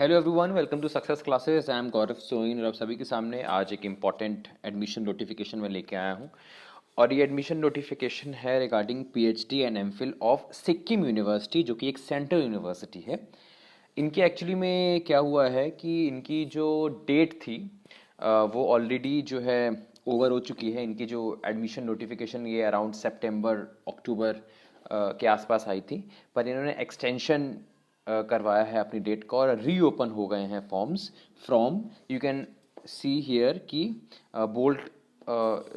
Hello everyone, welcome to success classes. I am Gaurav Soin और आप सभी के सामने आज एक इम्पॉर्टेंट एडमिशन नोटिफिकेशन में लेके आया हूँ। और ये एडमिशन नोटिफिकेशन है regarding PhD and MPhil of Sikkim university, जो कि एक सेंट्रल यूनिवर्सिटी है। इनकी एक्चुअली में क्या हुआ है कि इनकी जो डेट थी वो ऑलरेडी जो है ओवर हो चुकी है। इनकी जो एडमिशन नोटिफिकेशन ये अराउंड सितंबर अक्टूबर के आसपास आई थी, पर इन्होंने एक्सटेंशन करवाया है अपनी डेट का और रीओपन हो गए हैं forms from, you can see here कि बोल्ड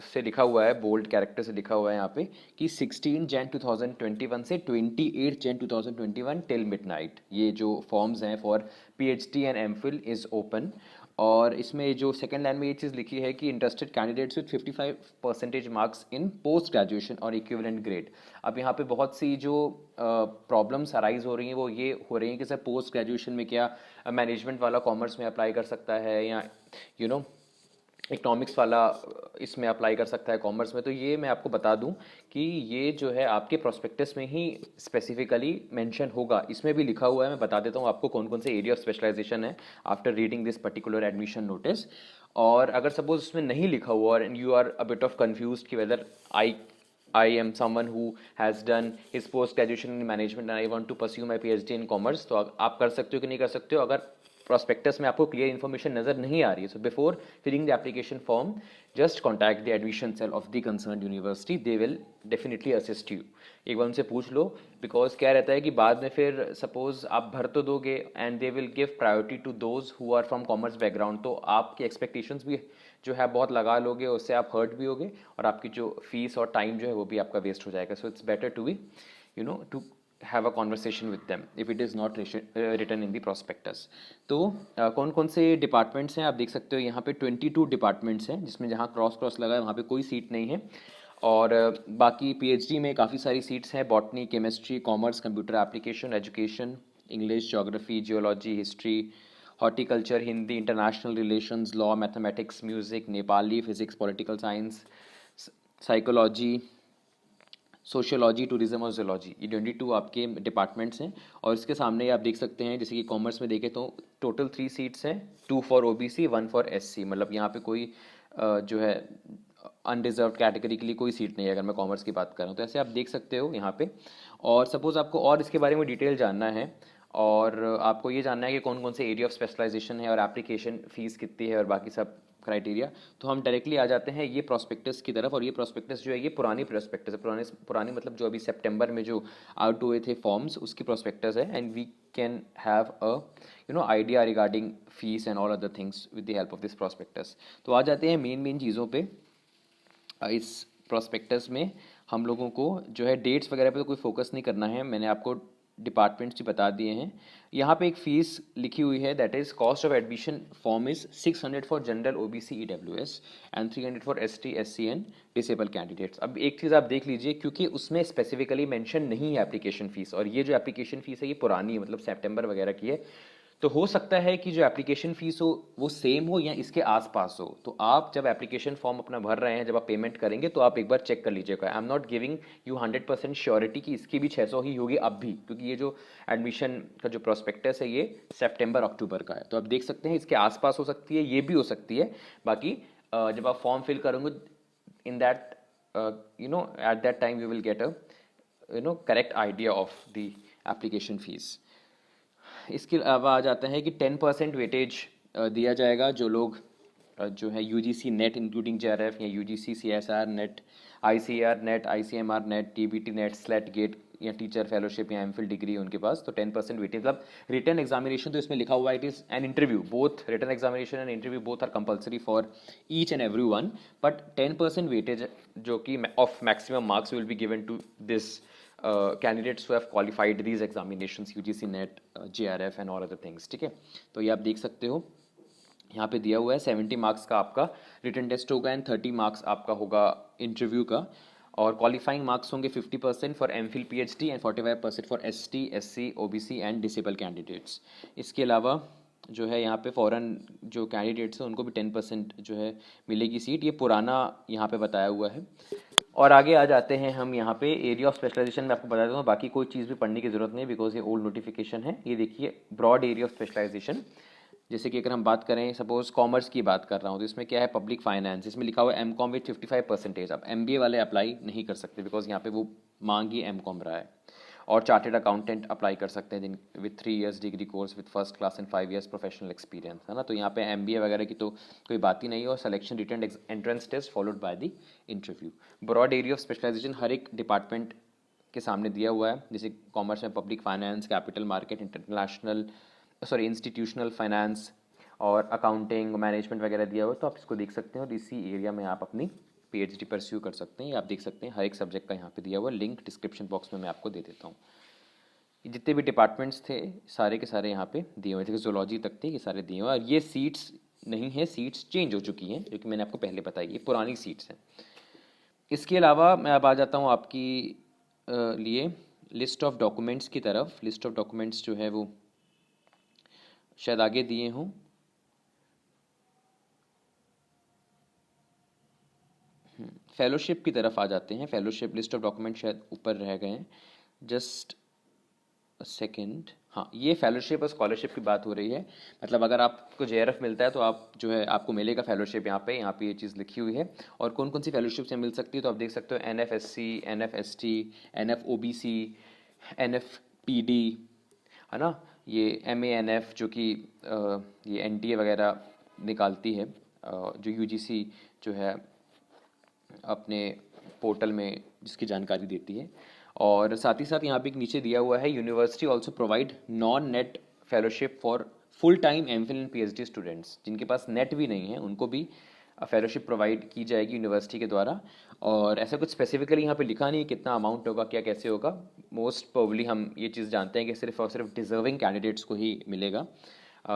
से लिखा हुआ है, बोल्ड कैरेक्टर से लिखा हुआ है यहाँ पे कि 16 जैन 2021 से 28 जैन 2021 टिल मिडनाइट ये जो फॉर्म्स हैं for PhD and MPhil is open. और इसमें जो सेकेंड लाइन में ये चीज़ लिखी है कि interested candidates with 55% marks in post graduation और इक्विवेलेंट ग्रेड। अब यहाँ पे बहुत सी जो प्रॉब्लम्स अराइज हो रही हैं वो ये हो रही हैं कि सर पोस्ट ग्रेजुएशन में क्या मैनेजमेंट वाला कॉमर्स में अप्लाई कर सकता है या यू नो इकोनॉमिक्स वाला इसमें अप्लाई कर सकता है कॉमर्स में। तो ये मैं आपको बता दूं कि ये जो है आपके प्रोस्पेक्टस में ही स्पेसिफिकली मेंशन होगा। इसमें भी लिखा हुआ है, मैं बता देता हूँ आपको कौन कौन से एरिया ऑफ स्पेशलाइजेशन है after reading this particular admission notice. और अगर सपोज उसमें नहीं लिखा हुआ और you are a bit of confuse कि whether I am someone who has done his post graduation in management and I want to pursue my PhD in commerce, तो आप कर सकते हो कि नहीं कर सकते हो। अगर प्रोस्पेक्टस में आपको क्लियर इन्फॉर्मेशन नजर नहीं आ रही है, so before filling the application form just contact the admission cell of the concern university, they will definitely assist you. एक बार उनसे पूछ लो, बिकॉज क्या रहता है कि बाद में फिर सपोज आप भर तो दोगे and they will give priority to those who are from commerce background, तो आपकी एक्सपेक्टेशंस भी जो है बहुत लगा लोगे, उससे आप हर्ट भी होगे और आपकी जो फीस और टाइम जो है वो भी आपका वेस्ट हो जाएगा। So it's better to be to have a conversation with them if it is not written in the prospectus. तो कौन कौन से डिपार्टमेंट्स हैं आप देख सकते हो यहाँ पे 22 डिपार्टमेंट्स हैं, जिसमें जहाँ क्रॉस क्रॉस लगा है वहाँ पे कोई सीट नहीं है। और बाकी पीएचडी में काफ़ी सारी सीट्स हैं, botany, chemistry, commerce, computer application, education, English, geography, geology, history, horticulture, Hindi, international relations, law, mathematics, music, Nepali, physics, political science, psychology, sociology, tourism और जोलॉजी, ये 22 आपके डिपार्टमेंट्स हैं। और इसके सामने आप देख सकते हैं, जैसे कि कॉमर्स में देखें तो टोटल 3 सीट्स हैं, 2 फॉर ओबीसी, 1 फॉर एससी। मतलब यहाँ पे कोई जो है अनरिजर्व कैटेगरी के लिए कोई सीट नहीं है अगर मैं कॉमर्स की बात कर रहा हूँ। तो ऐसे आप देख सकते हो यहाँ पे। और सपोज़ आपको और इसके बारे में डिटेल जानना है और आपको ये जानना है कि कौन कौन से एरिया ऑफ स्पेशलाइजेशन है और एप्लीकेशन फ़ीस कितनी है और बाकी सब क्राइटेरिया, तो हम डायरेक्टली आ जाते हैं ये प्रोस्पेक्टस की तरफ। और ये प्रोस्पेक्टस जो है ये पुरानी प्रोस्पेक्टस है, पुरानी मतलब जो अभी सितंबर में जो आउट हुए थे फॉर्म्स उसकी प्रोस्पेक्टस है। And we can have a idea regarding fees and all other things with the help of this prospectus. तो आ जाते हैं मेन चीज़ों पे। इस प्रोस्पेक्टस में हम लोगों को जो है डेट्स वगैरह पे तो कोई फोकस नहीं करना है, मैंने आपको डिपार्टमेंट्स भी बता दिए हैं। यहाँ पे एक फ़ीस लिखी हुई है, that is cost of admission form is 600 for general OBC EWS and 300 for ST SC and disable candidates. अब एक चीज़ आप देख लीजिए, क्योंकि उसमें स्पेसिफिकली मेंशन नहीं है एप्लीकेशन फ़ीस, और ये जो एप्लीकेशन फ़ीस है ये पुरानी है, मतलब सितंबर वगैरह की है। तो हो सकता है कि जो एप्लीकेशन फ़ीस हो वो सेम हो या इसके आसपास हो। तो आप जब एप्लीकेशन फॉर्म अपना भर रहे हैं, जब आप पेमेंट करेंगे तो आप एक बार चेक कर लीजिएगा। I am not giving you 100% surety कि इसकी भी 600 ही होगी अब भी, क्योंकि ये जो एडमिशन का जो प्रोस्पेक्टस है ये सितंबर अक्टूबर का है। तो आप देख सकते हैं इसके आसपास हो सकती है, ये भी हो सकती है। बाकी जब आप फॉर्म फिल करोगे in that at that time you will get a correct idea of the application fees। इसके अलावा आ जाता है कि 10% वेटेज दिया जाएगा जो लोग जो है यूजीसी नेट इंक्लूडिंग जेआरएफ या UGC CSR NET, ICR NET, ICMR NET, TBT NET, SLET GATE या टीचर फेलोशिप या एमफिल डिग्री उनके पास, तो 10% वेटेज। मतलब रिटन एग्जामिनेशन तो इसमें लिखा हुआ है it is an interview, both written examination and interview both are compulsory for each and every one, but 10% weightage जो कि of maximum marks will be given to this candidates who have qualified these examinations, UGC NET, JRF and all other things। ठीक है, तो ये आप देख सकते हो यहाँ पे दिया हुआ है 70 मार्क्स का आपका रिटन टेस्ट होगा एंड 30 मार्क्स आपका होगा इंटरव्यू का। और क्वालिफाइंग मार्क्स होंगे 50% for MPhil PhD and 45% for ST SC OBC and disable candidates. इसके अलावा जो है यहाँ पे फॉरेन जो कैंडिडेट्स हैं उनको भी 10% जो है मिलेगी सीट। ये पुराना यहाँ पे बताया हुआ है। और आगे आ जाते हैं हम यहाँ पे एरिया ऑफ स्पेशलाइजेशन में आपको बता देता हूँ, बाकी कोई चीज़ भी पढ़ने की जरूरत नहीं बिकॉज ये ओल्ड नोटिफिकेशन है। ये देखिए ब्रॉड एरिया ऑफ स्पेशलाइजेशन, जैसे कि अगर हम बात करें सपोज कॉमर्स की बात कर रहा हूँ तो इसमें क्या है, पब्लिक फाइनेंस, इसमें लिखा हुआ है एम कॉम विथ 55%। अब एमबीए वाले अप्लाई नहीं कर सकते बिकॉज यहाँ पे वो मांग ही एम कॉम रहा है। और चार्टेड अकाउंटेंट अप्लाई कर सकते हैं जिन with 3 years degree course with first class and 5 years professional experience, है ना। तो यहाँ पे एमबीए वगैरह की तो कोई बात ही नहीं है। और selection written entrance test followed by the interview. Broad area of specialisation हर एक डिपार्टमेंट के सामने दिया हुआ है, जैसे कॉमर्स में public finance, capital market, international sorry institutional finance और अकाउंटिंग मैनेजमेंट वगैरह दिया हुआ है, तो आप इसको देख सकते हैं और इसी एरिया में आप अपनी पीएचडी परस्यू कर सकते हैं। आप देख सकते हैं हर एक सब्जेक्ट का यहाँ पे दिया हुआ है, लिंक डिस्क्रिप्शन बॉक्स में मैं आपको दे देता हूँ। जितने भी डिपार्टमेंट्स थे सारे के सारे यहाँ पे दिए हुए थे, जोलॉजी तक थे, ये सारे दिए हुए हैं। और ये सीट्स नहीं है, सीट्स चेंज हो चुकी हैं जो कि मैंने आपको पहले बताई, ये पुरानी सीट्स हैं। इसके अलावा मैं अब आ जाता हूँ आपकी लिए लिस्ट ऑफ डॉक्यूमेंट्स की तरफ। लिस्ट ऑफ डॉक्यूमेंट्स जो है वो शायद आगे दिए हों। फेलोशिप की तरफ आ जाते हैं। फेलोशिप लिस्ट ऑफ डॉक्यूमेंट शायद ऊपर रह गए हैं, जस्ट सेकंड। हाँ, ये फेलोशिप और स्कॉलरशिप की बात हो रही है। मतलब अगर आपको जेआरएफ मिलता है तो आप जो है आपको मिलेगा फेलोशिप, यहाँ पे ये चीज़ लिखी हुई है। और कौन कौन सी फेलोशिप से मिल सकती है तो आप देख सकते हो, NF-SC, NF-ST, NF-OBC, NF-PD, है ना। ये MANF जो कि ये NTA वगैरह निकालती है, जो UGC जो है अपने पोर्टल में जिसकी जानकारी देती है। और साथ ही साथ यहाँ पे एक नीचे दिया हुआ है, university also provide non net fellowship for full time MPhil and PhD students. जिनके पास नेट भी नहीं है उनको भी फेलोशिप प्रोवाइड की जाएगी यूनिवर्सिटी के द्वारा। और ऐसा कुछ स्पेसिफिकली यहाँ पे लिखा नहीं है कितना अमाउंट होगा, क्या कैसे होगा। मोस्ट प्रोबेबली हम ये चीज़ जानते हैं कि सिर्फ और सिर्फ डिजर्विंग कैंडिडेट्स को ही मिलेगा,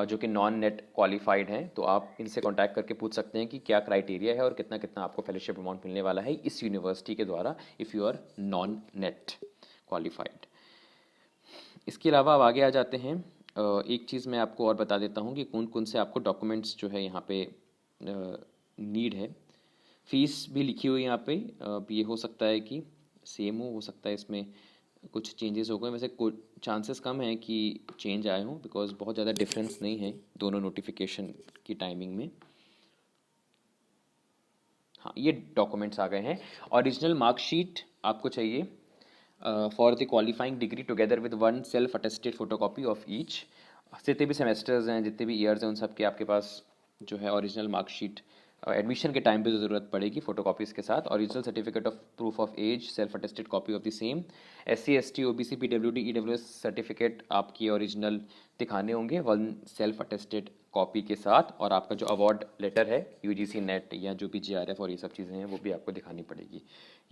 जो कि नॉन नेट क्वालिफाइड हैं। तो आप इनसे कांटेक्ट करके पूछ सकते हैं कि क्या क्राइटेरिया है और कितना कितना आपको फेलोशिप अमाउंट मिलने वाला है इस यूनिवर्सिटी के द्वारा, if you are non NET qualified. इसके अलावा अब आगे आ जाते हैं। एक चीज़ मैं आपको और बता देता हूँ कि कौन कौन से आपको डॉक्यूमेंट्स जो है यहाँ पे नीड है। फीस भी लिखी हुई है यहाँ पे। ये हो सकता है कि सेम हो सकता है इसमें कुछ चेंजेस हो गए। वैसे कुछ चांसेस कम है कि चेंज आए हों बिकॉज बहुत ज़्यादा डिफरेंस नहीं है दोनों नोटिफिकेशन की टाइमिंग में। हाँ, ये डॉक्यूमेंट्स आ गए हैं। ओरिजिनल मार्कशीट आपको चाहिए for the qualifying degree together with 1 self attested photocopy of each. जितने भी सेमेस्टर्स हैं, जितने भी ईयर्स हैं, उन सब के आपके पास जो है ओरिजिनल मार्कशीट एडमिशन के टाइम पे तो ज़रूरत पड़ेगी फोटोकॉपीज़ के साथ। Original certificate of proof of age, self attested copy of the same. SC ST OBC PWD EWS certificate आपकी ओरिजिनल दिखाने होंगे 1 सेल्फ अटेस्टेड कॉपी के साथ। और आपका जो अवार्ड लेटर है UGC नेट या जो भी GRF और ये सब चीज़ें हैं वो भी आपको दिखानी पड़ेगी।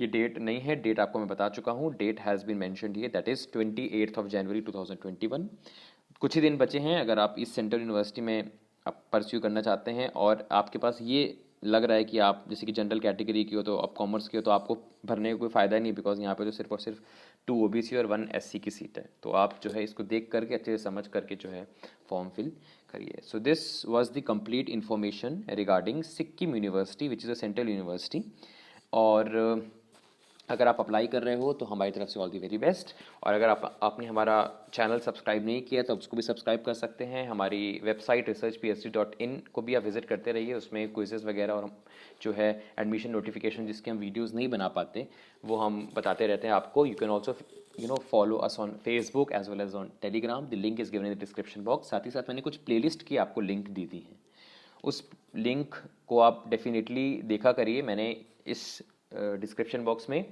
ये डेट नहीं है, डेट आपको मैं बता चुका हूँ। Date has been mentioned here, that is 28 January 2021। कुछ ही दिन बचे हैं। अगर आप इस सेंट्रल यूनिवर्सिटी में आप परस्यू करना चाहते हैं और आपके पास ये लग रहा है कि आप जैसे कि जनरल कैटेगरी की हो तो आप कॉमर्स की हो तो आपको भरने का कोई फ़ायदा नहीं, बिकॉज यहाँ पे तो सिर्फ और सिर्फ 2 OBC और 1 SC की सीट है। तो आप जो है इसको देख करके अच्छे से समझ करके जो है फॉर्म फिल करिए। So this was the complete information regarding Sikkim university which is a central university. और अगर आप अप्लाई कर रहे हो तो हमारी तरफ से ऑल दी वेरी बेस्ट। और अगर आपने हमारा चैनल सब्सक्राइब नहीं किया तो आप उसको भी सब्सक्राइब कर सकते हैं। हमारी वेबसाइट researchphd.in को भी आप विजिट करते रहिए, उसमें क्विजेस वगैरह और जो है एडमिशन नोटिफिकेशन जिसके हम वीडियोस नहीं बना पाते वो हम बताते रहते हैं आपको। You can also follow us on Facebook as well as on Telegram. The link is given in the description box. साथ ही साथ मैंने कुछ प्लेलिस्ट की आपको लिंक दी थी है, उस लिंक को आप डेफिनेटली देखा करिए। मैंने इस डिस्क्रिप्शन बॉक्स में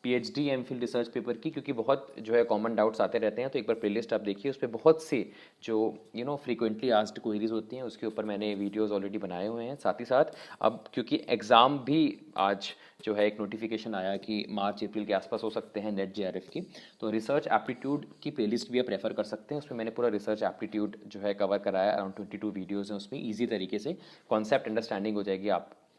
PhD MPhil रिसर्च पेपर की, क्योंकि बहुत जो है कॉमन डाउट्स आते रहते हैं, तो एक बार प्लेलिस्ट आप देखिए, उस पर बहुत से जो फ्रीक्वेंटली आस्क्ड क्वेरीज होती हैं उसके ऊपर मैंने वीडियोस ऑलरेडी बनाए हुए हैं। साथ ही साथ अब क्योंकि एग्ज़ाम भी आज जो है एक नोटिफिकेशन आया कि मार्च अप्रैल के आसपास हो सकते हैं नेट JRF की, तो रिसर्च एप्टीट्यूड की प्लेलिस्ट भी आप रेफर कर सकते हैं। उसमें मैंने पूरा रिसर्च एप्टीट्यूड जो है कवर कराया, अराउंड 22 वीडियोज़ हैं उसमें। ईजी तरीके से कॉन्सेप्ट अंडरस्टैंडिंग हो जाएगी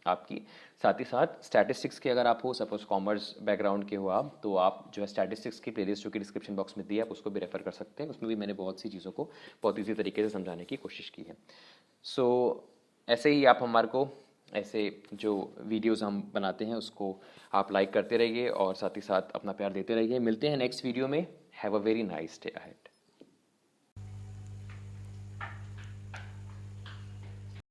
आपकी। साथ ही साथ स्टैटिस्टिक्स के अगर आप हो, सपोज कॉमर्स बैकग्राउंड के हो आप, तो आप जो है स्टैटिस्टिक्स की प्लेलिस्ट जो कि डिस्क्रिप्शन बॉक्स में दी है आप उसको भी रेफर कर सकते हैं। उसमें भी मैंने बहुत सी चीज़ों को बहुत ईजी तरीके से समझाने की कोशिश की है। सो ऐसे ही आप हमारे को ऐसे जो वीडियोस हम बनाते हैं उसको आप लाइक करते रहिए और साथ ही साथ अपना प्यार देते रहिए। मिलते हैं नेक्स्ट वीडियो में। Have a very nice day ahead.